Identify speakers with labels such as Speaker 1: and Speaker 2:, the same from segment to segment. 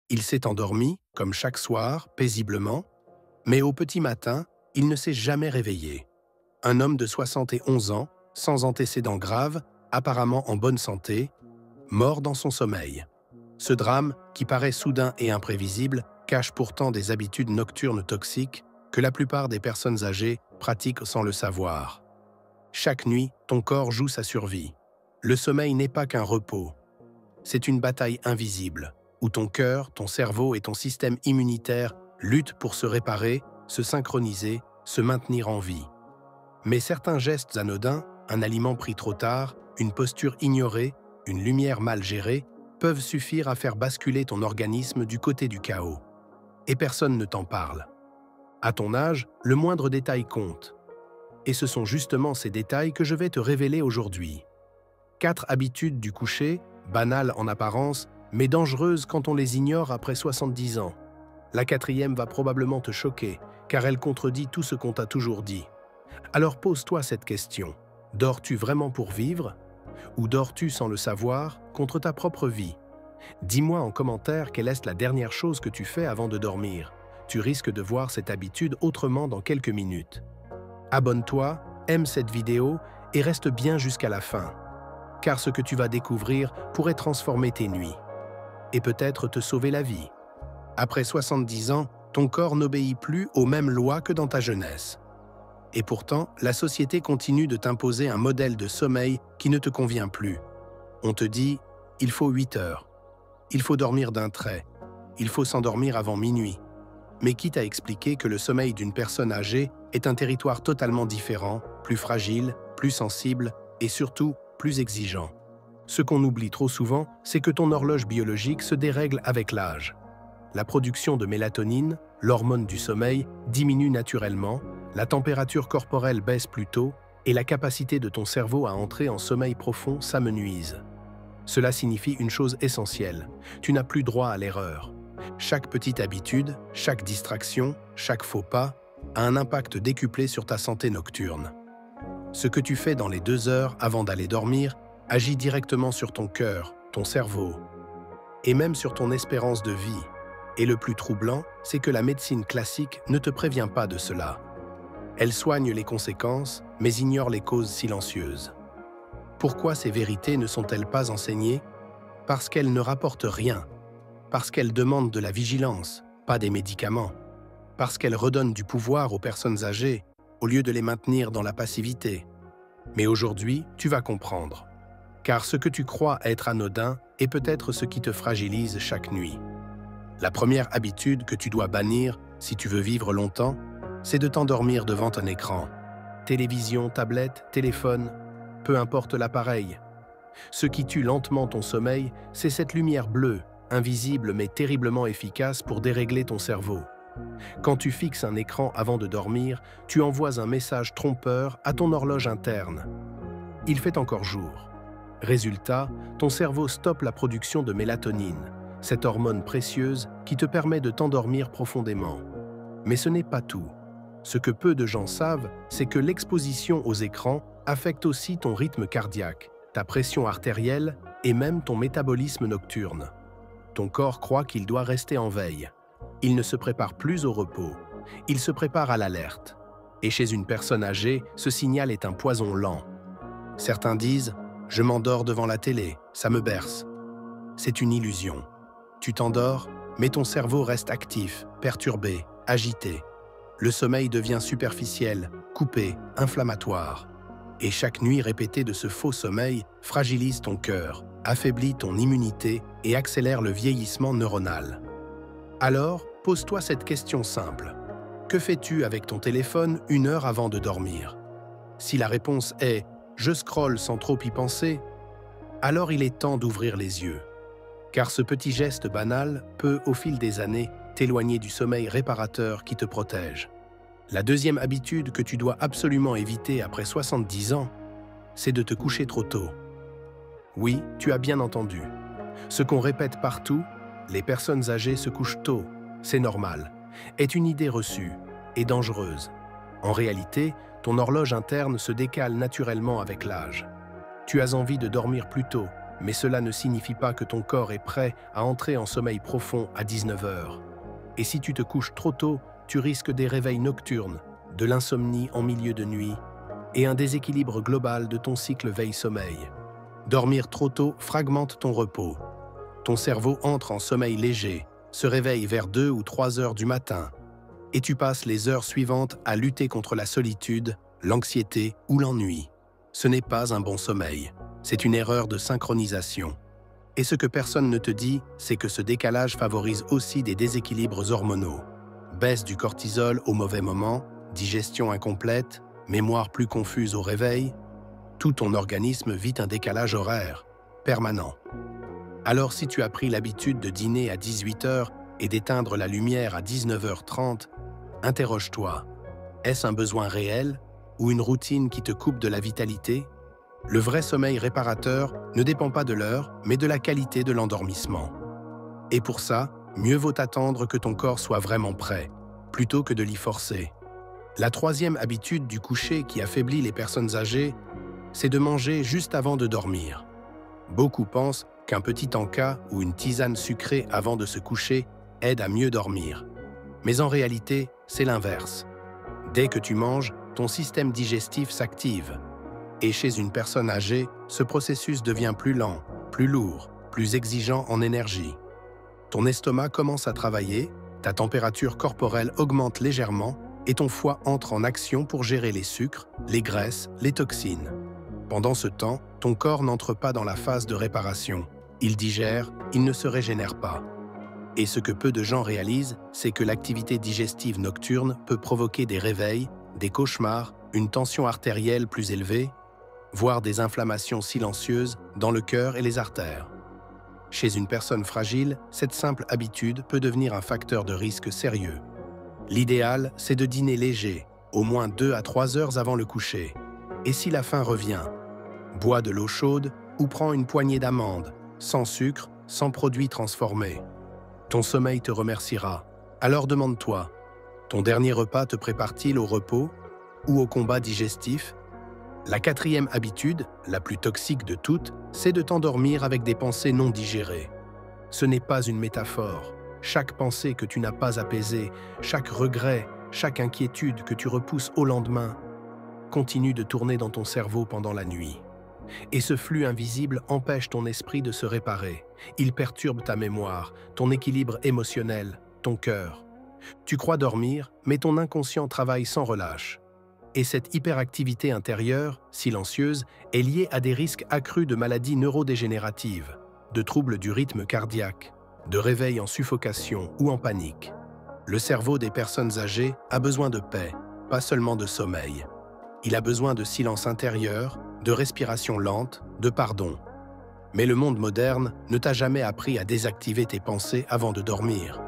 Speaker 1: Il s'est endormi, comme chaque soir, paisiblement, mais au petit matin, il ne s'est jamais réveillé. Un homme de 71 ans, sans antécédents graves, apparemment en bonne santé, mort dans son sommeil. Ce drame, qui paraît soudain et imprévisible, cache pourtant des habitudes nocturnes toxiques que la plupart des personnes âgées pratiquent sans le savoir. Chaque nuit, ton corps joue sa survie. Le sommeil n'est pas qu'un repos. C'est une bataille invisible, où ton cœur, ton cerveau et ton système immunitaire luttent pour se réparer, se synchroniser, se maintenir en vie. Mais certains gestes anodins, un aliment pris trop tard, une posture ignorée, une lumière mal gérée, peuvent suffire à faire basculer ton organisme du côté du chaos. Et personne ne t'en parle. À ton âge, le moindre détail compte. Et ce sont justement ces détails que je vais te révéler aujourd'hui. 4 habitudes du coucher, banales en apparence, mais dangereuses quand on les ignore après 70 ans. La 4e va probablement te choquer, car elle contredit tout ce qu'on t'a toujours dit. Alors pose-toi cette question. Dors-tu vraiment pour vivre? Ou dors-tu sans le savoir, contre ta propre vie? Dis-moi en commentaire quelle est la dernière chose que tu fais avant de dormir. Tu risques de voir cette habitude autrement dans quelques minutes. Abonne-toi, aime cette vidéo et reste bien jusqu'à la fin. Car ce que tu vas découvrir pourrait transformer tes nuits. Et peut-être te sauver la vie. Après 70 ans, ton corps n'obéit plus aux mêmes lois que dans ta jeunesse. Et pourtant, la société continue de t'imposer un modèle de sommeil qui ne te convient plus. On te dit « il faut 8 heures ». Il faut dormir d'un trait. Il faut s'endormir avant minuit. Mais quitte à expliquer que le sommeil d'une personne âgée est un territoire totalement différent, plus fragile, plus sensible et surtout plus exigeant. Ce qu'on oublie trop souvent, c'est que ton horloge biologique se dérègle avec l'âge. La production de mélatonine, l'hormone du sommeil, diminue naturellement, la température corporelle baisse plus tôt et la capacité de ton cerveau à entrer en sommeil profond s'amenuise. Cela signifie une chose essentielle, tu n'as plus droit à l'erreur. Chaque petite habitude, chaque distraction, chaque faux pas a un impact décuplé sur ta santé nocturne. Ce que tu fais dans les 2 heures avant d'aller dormir agit directement sur ton cœur, ton cerveau, et même sur ton espérance de vie. Et le plus troublant, c'est que la médecine classique ne te prévient pas de cela. Elle soigne les conséquences, mais ignore les causes silencieuses. Pourquoi ces vérités ne sont-elles pas enseignées? Parce qu'elles ne rapportent rien. Parce qu'elles demandent de la vigilance, pas des médicaments. Parce qu'elles redonnent du pouvoir aux personnes âgées, au lieu de les maintenir dans la passivité. Mais aujourd'hui, tu vas comprendre. Car ce que tu crois être anodin est peut-être ce qui te fragilise chaque nuit. La première habitude que tu dois bannir, si tu veux vivre longtemps, c'est de t'endormir devant un écran. Télévision, tablette, téléphone, peu importe l'appareil. Ce qui tue lentement ton sommeil, c'est cette lumière bleue, invisible mais terriblement efficace pour dérégler ton cerveau. Quand tu fixes un écran avant de dormir, tu envoies un message trompeur à ton horloge interne. Il fait encore jour. Résultat, ton cerveau stoppe la production de mélatonine, cette hormone précieuse qui te permet de t'endormir profondément. Mais ce n'est pas tout. Ce que peu de gens savent, c'est que l'exposition aux écrans affecte aussi ton rythme cardiaque, ta pression artérielle et même ton métabolisme nocturne. Ton corps croit qu'il doit rester en veille. Il ne se prépare plus au repos. Il se prépare à l'alerte. Et chez une personne âgée, ce signal est un poison lent. Certains disent « je m'endors devant la télé, ça me berce ». C'est une illusion. Tu t'endors, mais ton cerveau reste actif, perturbé, agité. Le sommeil devient superficiel, coupé, inflammatoire. Et chaque nuit répétée de ce faux sommeil fragilise ton cœur, affaiblit ton immunité et accélère le vieillissement neuronal. Alors, pose-toi cette question simple. Que fais-tu avec ton téléphone 1 heure avant de dormir? Si la réponse est « je scrolle sans trop y penser », alors il est temps d'ouvrir les yeux. Car ce petit geste banal peut, au fil des années, t'éloigner du sommeil réparateur qui te protège. La deuxième habitude que tu dois absolument éviter après 70 ans, c'est de te coucher trop tôt. Oui, tu as bien entendu. Ce qu'on répète partout, les personnes âgées se couchent tôt, c'est normal, est une idée reçue et dangereuse. En réalité, ton horloge interne se décale naturellement avec l'âge. Tu as envie de dormir plus tôt, mais cela ne signifie pas que ton corps est prêt à entrer en sommeil profond à 19 heures. Et si tu te couches trop tôt, tu risques des réveils nocturnes, de l'insomnie en milieu de nuit et un déséquilibre global de ton cycle veille-sommeil. Dormir trop tôt fragmente ton repos. Ton cerveau entre en sommeil léger, se réveille vers 2 ou 3 heures du matin, et tu passes les heures suivantes à lutter contre la solitude, l'anxiété ou l'ennui. Ce n'est pas un bon sommeil, c'est une erreur de synchronisation. Et ce que personne ne te dit, c'est que ce décalage favorise aussi des déséquilibres hormonaux. Baisse du cortisol au mauvais moment, digestion incomplète, mémoire plus confuse au réveil, tout ton organisme vit un décalage horaire, permanent. Alors si tu as pris l'habitude de dîner à 18 heures et d'éteindre la lumière à 19h30, interroge-toi, est-ce un besoin réel ou une routine qui te coupe de la vitalité? Le vrai sommeil réparateur ne dépend pas de l'heure, mais de la qualité de l'endormissement. Et pour ça, mieux vaut attendre que ton corps soit vraiment prêt, plutôt que de l'y forcer. La troisième habitude du coucher qui affaiblit les personnes âgées, c'est de manger juste avant de dormir. Beaucoup pensent qu'un petit encas ou une tisane sucrée avant de se coucher aide à mieux dormir. Mais en réalité, c'est l'inverse. Dès que tu manges, ton système digestif s'active. Et chez une personne âgée, ce processus devient plus lent, plus lourd, plus exigeant en énergie. Ton estomac commence à travailler, ta température corporelle augmente légèrement et ton foie entre en action pour gérer les sucres, les graisses, les toxines. Pendant ce temps, ton corps n'entre pas dans la phase de réparation. Il digère, il ne se régénère pas. Et ce que peu de gens réalisent, c'est que l'activité digestive nocturne peut provoquer des réveils, des cauchemars, une tension artérielle plus élevée, voire des inflammations silencieuses dans le cœur et les artères. Chez une personne fragile, cette simple habitude peut devenir un facteur de risque sérieux. L'idéal, c'est de dîner léger, au moins 2 à 3 heures avant le coucher. Et si la faim revient, bois de l'eau chaude ou prends une poignée d'amandes, sans sucre, sans produits transformés. Ton sommeil te remerciera. Alors demande-toi, ton dernier repas te prépare-t-il au repos ou au combat digestif? La quatrième habitude, la plus toxique de toutes, c'est de t'endormir avec des pensées non digérées. Ce n'est pas une métaphore. Chaque pensée que tu n'as pas apaisée, chaque regret, chaque inquiétude que tu repousses au lendemain, continue de tourner dans ton cerveau pendant la nuit. Et ce flux invisible empêche ton esprit de se réparer. Il perturbe ta mémoire, ton équilibre émotionnel, ton cœur. Tu crois dormir, mais ton inconscient travaille sans relâche. Et cette hyperactivité intérieure, silencieuse, est liée à des risques accrus de maladies neurodégénératives, de troubles du rythme cardiaque, de réveils en suffocation ou en panique. Le cerveau des personnes âgées a besoin de paix, pas seulement de sommeil. Il a besoin de silence intérieur, de respiration lente, de pardon. Mais le monde moderne ne t'a jamais appris à désactiver tes pensées avant de dormir.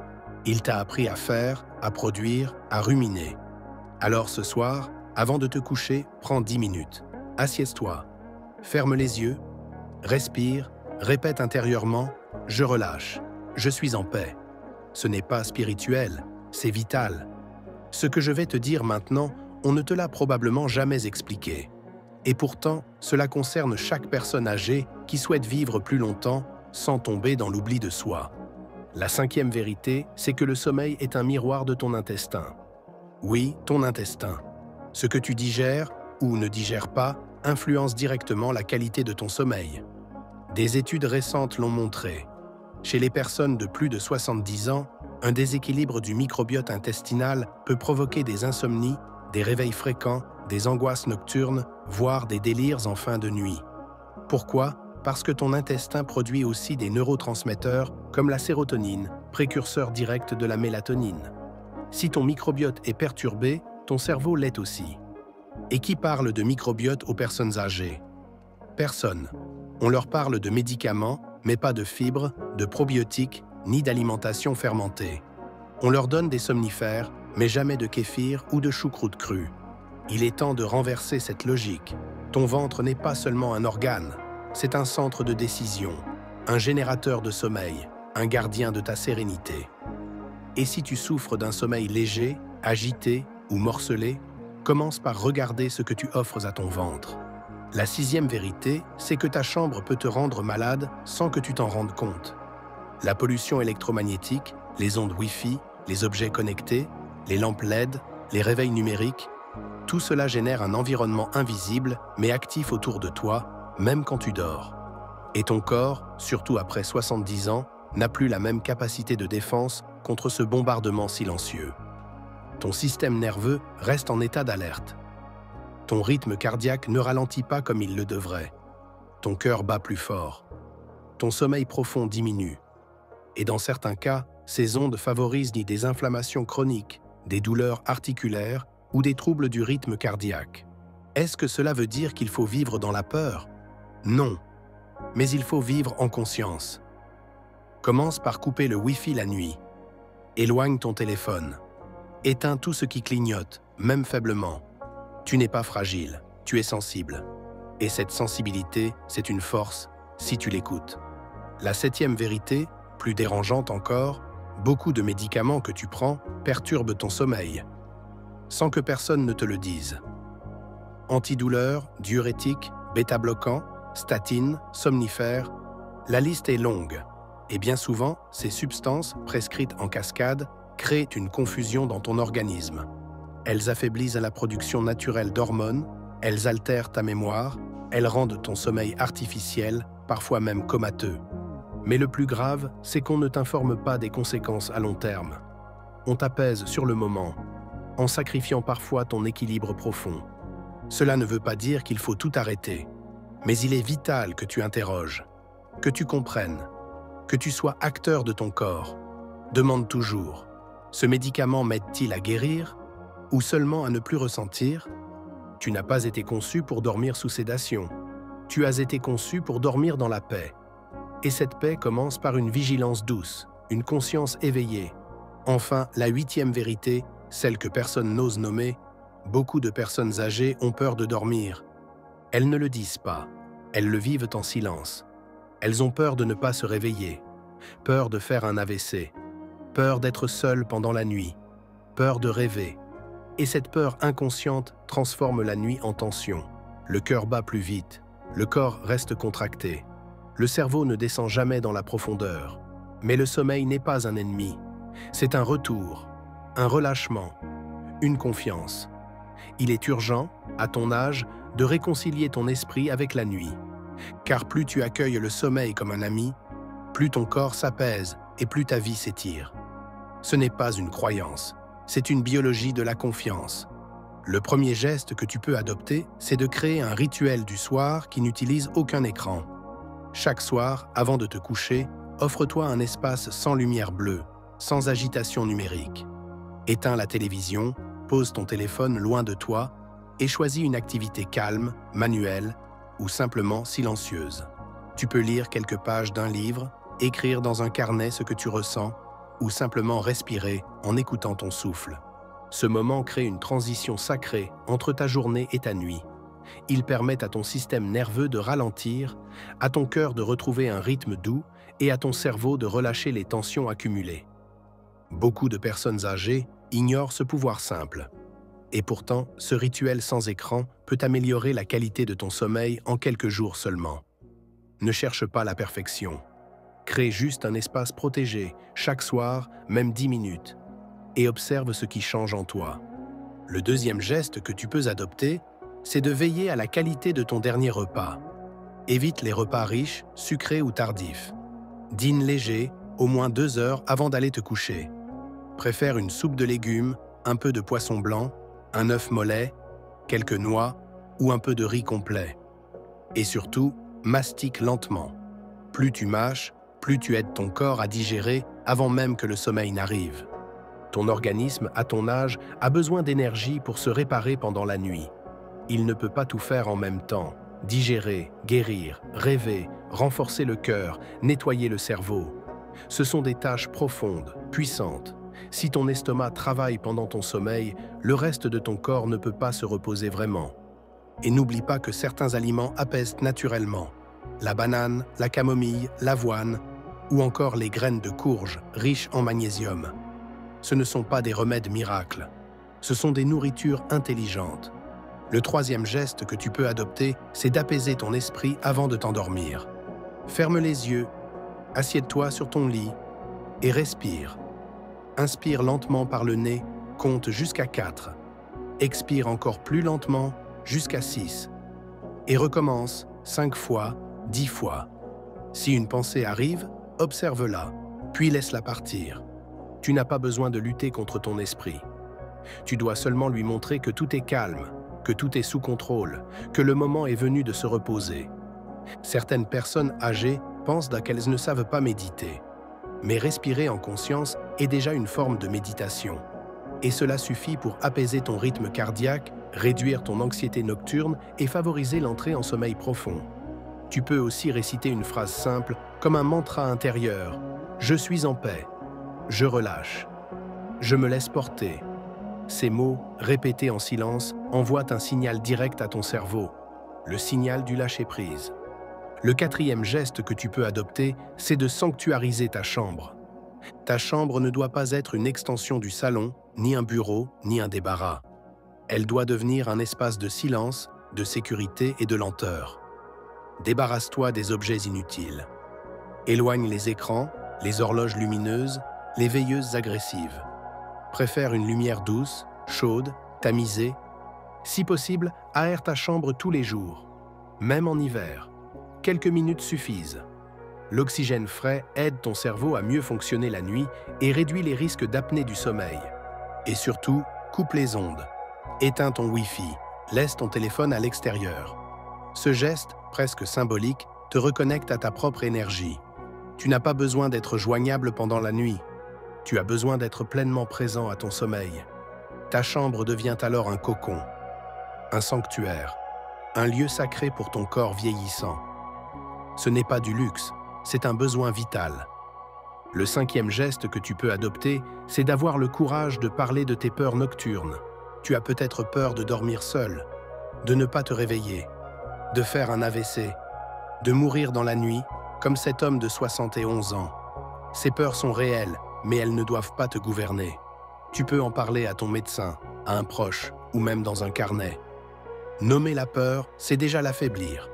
Speaker 1: Il t'a appris à faire, à produire, à ruminer. Alors ce soir, avant de te coucher, prends 10 minutes. Assieds-toi, ferme les yeux, respire, répète intérieurement « Je relâche, je suis en paix ». Ce n'est pas spirituel, c'est vital. Ce que je vais te dire maintenant, on ne te l'a probablement jamais expliqué. Et pourtant, cela concerne chaque personne âgée qui souhaite vivre plus longtemps sans tomber dans l'oubli de soi. La cinquième vérité, c'est que le sommeil est un miroir de ton intestin. Oui, ton intestin. Ce que tu digères ou ne digères pas influence directement la qualité de ton sommeil. Des études récentes l'ont montré. Chez les personnes de plus de 70 ans, un déséquilibre du microbiote intestinal peut provoquer des insomnies, des réveils fréquents, des angoisses nocturnes, voire des délires en fin de nuit. Pourquoi? Parce que ton intestin produit aussi des neurotransmetteurs comme la sérotonine, précurseur direct de la mélatonine. Si ton microbiote est perturbé, ton cerveau l'est aussi. Et qui parle de microbiote aux personnes âgées? Personne. On leur parle de médicaments, mais pas de fibres, de probiotiques, ni d'alimentation fermentée. On leur donne des somnifères, mais jamais de kéfir ou de choucroute crue. Il est temps de renverser cette logique. Ton ventre n'est pas seulement un organe, c'est un centre de décision, un générateur de sommeil, un gardien de ta sérénité. Et si tu souffres d'un sommeil léger, agité ou morcelé, commence par regarder ce que tu offres à ton ventre. La sixième vérité, c'est que ta chambre peut te rendre malade sans que tu t'en rendes compte. La pollution électromagnétique, les ondes Wi-Fi, les objets connectés, les lampes LED, les réveils numériques, tout cela génère un environnement invisible mais actif autour de toi, même quand tu dors. Et ton corps, surtout après 70 ans, n'a plus la même capacité de défense contre ce bombardement silencieux. Ton système nerveux reste en état d'alerte. Ton rythme cardiaque ne ralentit pas comme il le devrait. Ton cœur bat plus fort. Ton sommeil profond diminue. Et dans certains cas, ces ondes favorisent des inflammations chroniques, des douleurs articulaires ou des troubles du rythme cardiaque. Est-ce que cela veut dire qu'il faut vivre dans la peur? Non. Mais il faut vivre en conscience. Commence par couper le Wi-Fi la nuit. Éloigne ton téléphone. Éteins tout ce qui clignote, même faiblement. Tu n'es pas fragile, tu es sensible. Et cette sensibilité, c'est une force si tu l'écoutes. La septième vérité, plus dérangeante encore, beaucoup de médicaments que tu prends perturbent ton sommeil, sans que personne ne te le dise. Antidouleurs, diurétiques, bêta-bloquants, statines, somnifères, la liste est longue. Et bien souvent, ces substances, prescrites en cascade, créent une confusion dans ton organisme. Elles affaiblissent la production naturelle d'hormones, elles altèrent ta mémoire, elles rendent ton sommeil artificiel, parfois même comateux. Mais le plus grave, c'est qu'on ne t'informe pas des conséquences à long terme. On t'apaise sur le moment, en sacrifiant parfois ton équilibre profond. Cela ne veut pas dire qu'il faut tout arrêter, mais il est vital que tu interroges, que tu comprennes, que tu sois acteur de ton corps. Demande toujours, ce médicament m'aide-t-il à guérir ou seulement à ne plus ressentir? Tu n'as pas été conçu pour dormir sous sédation. Tu as été conçu pour dormir dans la paix. Et cette paix commence par une vigilance douce, une conscience éveillée. Enfin, la huitième vérité, celle que personne n'ose nommer, beaucoup de personnes âgées ont peur de dormir. Elles ne le disent pas, elles le vivent en silence. Elles ont peur de ne pas se réveiller, peur de faire un AVC, peur d'être seules pendant la nuit, peur de rêver. Et cette peur inconsciente transforme la nuit en tension. Le cœur bat plus vite, le corps reste contracté. Le cerveau ne descend jamais dans la profondeur. Mais le sommeil n'est pas un ennemi. C'est un retour, un relâchement, une confiance. Il est urgent, à ton âge, de réconcilier ton esprit avec la nuit. Car plus tu accueilles le sommeil comme un ami, plus ton corps s'apaise et plus ta vie s'étire. Ce n'est pas une croyance, c'est une biologie de la confiance. Le premier geste que tu peux adopter, c'est de créer un rituel du soir qui n'utilise aucun écran. Chaque soir, avant de te coucher, offre-toi un espace sans lumière bleue, sans agitation numérique. Éteins la télévision, pose ton téléphone loin de toi et choisis une activité calme, manuelle ou simplement silencieuse. Tu peux lire quelques pages d'un livre, écrire dans un carnet ce que tu ressens ou simplement respirer en écoutant ton souffle. Ce moment crée une transition sacrée entre ta journée et ta nuit. Il permet à ton système nerveux de ralentir, à ton cœur de retrouver un rythme doux et à ton cerveau de relâcher les tensions accumulées. Beaucoup de personnes âgées ignorent ce pouvoir simple. Et pourtant, ce rituel sans écran peut améliorer la qualité de ton sommeil en quelques jours seulement. Ne cherche pas la perfection. Crée juste un espace protégé, chaque soir, même 10 minutes, et observe ce qui change en toi. Le deuxième geste que tu peux adopter, c'est de veiller à la qualité de ton dernier repas. Évite les repas riches, sucrés ou tardifs. Dîne léger, au moins 2 heures avant d'aller te coucher. Préfère une soupe de légumes, un peu de poisson blanc, un œuf mollet, quelques noix ou un peu de riz complet. Et surtout, mastique lentement. Plus tu mâches, plus tu aides ton corps à digérer avant même que le sommeil n'arrive. Ton organisme, à ton âge, a besoin d'énergie pour se réparer pendant la nuit. Il ne peut pas tout faire en même temps. Digérer, guérir, rêver, renforcer le cœur, nettoyer le cerveau. Ce sont des tâches profondes, puissantes. Si ton estomac travaille pendant ton sommeil, le reste de ton corps ne peut pas se reposer vraiment. Et n'oublie pas que certains aliments apaisent naturellement. La banane, la camomille, l'avoine ou encore les graines de courge riches en magnésium. Ce ne sont pas des remèdes miracles. Ce sont des nourritures intelligentes. Le troisième geste que tu peux adopter, c'est d'apaiser ton esprit avant de t'endormir. Ferme les yeux, assieds-toi sur ton lit et respire. Inspire lentement par le nez, compte jusqu'à 4. Expire encore plus lentement, jusqu'à 6. Et recommence 5 fois, 10 fois. Si une pensée arrive, observe-la, puis laisse-la partir. Tu n'as pas besoin de lutter contre ton esprit. Tu dois seulement lui montrer que tout est calme, que tout est sous contrôle, que le moment est venu de se reposer. Certaines personnes âgées pensent qu'elles ne savent pas méditer. Mais respirer en conscience est déjà une forme de méditation. Et cela suffit pour apaiser ton rythme cardiaque, réduire ton anxiété nocturne et favoriser l'entrée en sommeil profond. Tu peux aussi réciter une phrase simple comme un mantra intérieur. Je suis en paix. Je relâche. Je me laisse porter. Ces mots, répétés en silence, envoient un signal direct à ton cerveau, le signal du lâcher-prise. Le quatrième geste que tu peux adopter, c'est de sanctuariser ta chambre. Ta chambre ne doit pas être une extension du salon, ni un bureau, ni un débarras. Elle doit devenir un espace de silence, de sécurité et de lenteur. Débarrasse-toi des objets inutiles. Éloigne les écrans, les horloges lumineuses, les veilleuses agressives. Préfère une lumière douce, chaude, tamisée. Si possible, aère ta chambre tous les jours, même en hiver. Quelques minutes suffisent. L'oxygène frais aide ton cerveau à mieux fonctionner la nuit et réduit les risques d'apnée du sommeil. Et surtout, coupe les ondes. Éteins ton Wi-Fi, laisse ton téléphone à l'extérieur. Ce geste, presque symbolique, te reconnecte à ta propre énergie. Tu n'as pas besoin d'être joignable pendant la nuit. Tu as besoin d'être pleinement présent à ton sommeil. Ta chambre devient alors un cocon, un sanctuaire, un lieu sacré pour ton corps vieillissant. Ce n'est pas du luxe, c'est un besoin vital. Le cinquième geste que tu peux adopter, c'est d'avoir le courage de parler de tes peurs nocturnes. Tu as peut-être peur de dormir seul, de ne pas te réveiller, de faire un AVC, de mourir dans la nuit, comme cet homme de 71 ans. Ces peurs sont réelles, mais elles ne doivent pas te gouverner. Tu peux en parler à ton médecin, à un proche, ou même dans un carnet. Nommer la peur, c'est déjà l'affaiblir.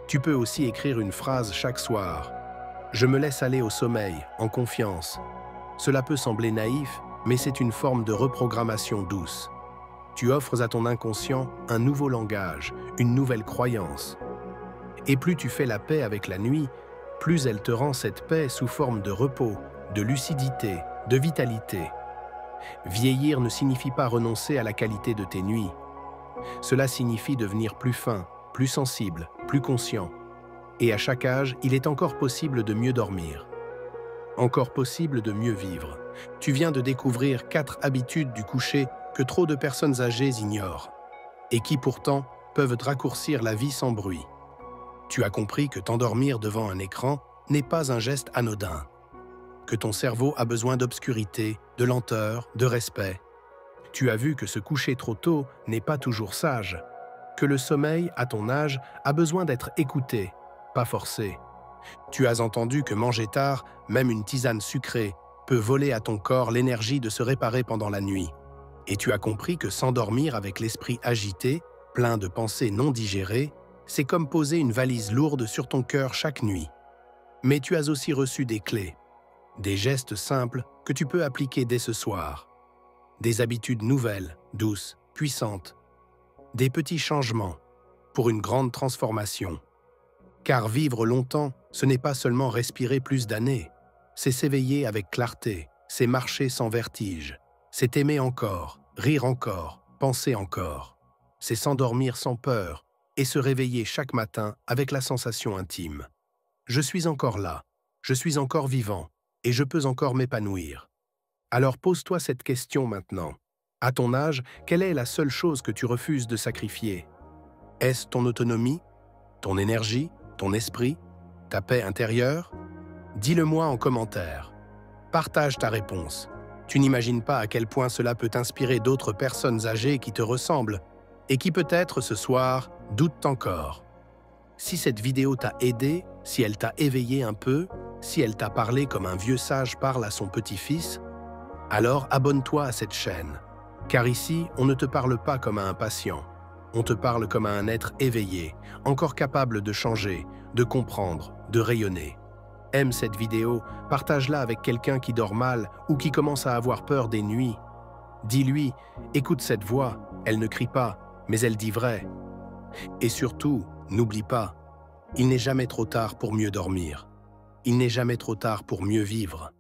Speaker 1: Tu peux aussi écrire une phrase chaque soir. Je me laisse aller au sommeil, en confiance. Cela peut sembler naïf, mais c'est une forme de reprogrammation douce. Tu offres à ton inconscient un nouveau langage, une nouvelle croyance. Et plus tu fais la paix avec la nuit, plus elle te rend cette paix sous forme de repos, de lucidité, de vitalité. Vieillir ne signifie pas renoncer à la qualité de tes nuits. Cela signifie devenir plus fin, plus sensible, plus conscient. Et à chaque âge, il est encore possible de mieux dormir. Encore possible de mieux vivre. Tu viens de découvrir 4 habitudes du coucher que trop de personnes âgées ignorent, et qui pourtant peuvent raccourcir la vie sans bruit. Tu as compris que t'endormir devant un écran n'est pas un geste anodin, que ton cerveau a besoin d'obscurité, de lenteur, de respect. Tu as vu que se coucher trop tôt n'est pas toujours sage, que le sommeil, à ton âge, a besoin d'être écouté, pas forcé. Tu as entendu que manger tard, même une tisane sucrée, peut voler à ton corps l'énergie de se réparer pendant la nuit. Et tu as compris que s'endormir avec l'esprit agité, plein de pensées non digérées, c'est comme poser une valise lourde sur ton cœur chaque nuit. Mais tu as aussi reçu des clés, des gestes simples que tu peux appliquer dès ce soir. Des habitudes nouvelles, douces, puissantes. Des petits changements pour une grande transformation. Car vivre longtemps, ce n'est pas seulement respirer plus d'années, c'est s'éveiller avec clarté, c'est marcher sans vertige, c'est aimer encore, rire encore, penser encore. C'est s'endormir sans peur et se réveiller chaque matin avec la sensation intime. Je suis encore là, je suis encore vivant et je peux encore m'épanouir. Alors pose-toi cette question maintenant. À ton âge, quelle est la seule chose que tu refuses de sacrifier? Est-ce ton autonomie, ton énergie, ton esprit, ta paix intérieure? Dis-le-moi en commentaire. Partage ta réponse. Tu n'imagines pas à quel point cela peut inspirer d'autres personnes âgées qui te ressemblent et qui peut-être ce soir doutent encore. Si cette vidéo t'a aidé, si elle t'a éveillé un peu, si elle t'a parlé comme un vieux sage parle à son petit-fils, alors abonne-toi à cette chaîne. Car ici, on ne te parle pas comme à un patient. On te parle comme à un être éveillé, encore capable de changer, de comprendre, de rayonner. Aime cette vidéo, partage-la avec quelqu'un qui dort mal ou qui commence à avoir peur des nuits. Dis-lui, écoute cette voix, elle ne crie pas, mais elle dit vrai. Et surtout, n'oublie pas, il n'est jamais trop tard pour mieux dormir. Il n'est jamais trop tard pour mieux vivre.